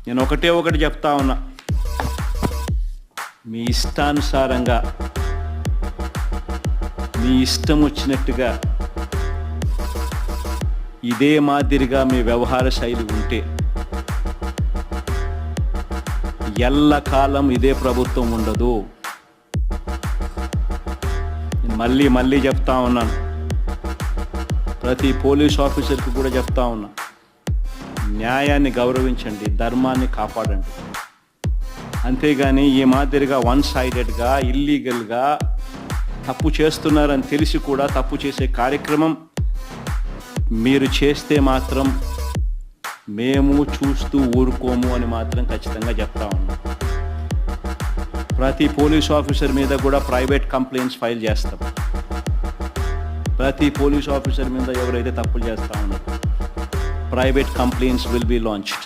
నేను ఒకటి చెప్తా ఉన్నా, మీ ఇష్టానుసారంగా మీ ఇష్టం వచ్చినట్టుగా ఇదే మాదిరిగా మీ వ్యవహార శైలి ఉంటే ఎల్లకాలం ఇదే ప్రభుత్వం ఉండదు. మళ్ళీ చెప్తా ఉన్నాను, ప్రతి పోలీస్ ఆఫీసర్కి కూడా చెప్తా ఉన్నా, న్యాయాన్ని గౌరవించండి, ధర్మాన్ని కాపాడండి. అంతేగాని ఈ మాదిరిగా వన్ సైడెడ్గా ఇల్లీగల్గా తప్పు చేస్తున్నారని తెలిసి కూడా తప్పు చేసే కార్యక్రమం మీరు చేస్తే మాత్రం మేము చూస్తూ ఊరుకోము అని మాత్రం ఖచ్చితంగా చెప్తా ఉన్నాం. ప్రతి పోలీస్ ఆఫీసర్ మీద కూడా ప్రైవేట్ కంప్లైంట్స్ ఫైల్ చేస్తాం. ప్రతి పోలీస్ ఆఫీసర్ మీద ఎవరైతే తప్పులు చేస్తా ఉన్నారో private complaints will be launched.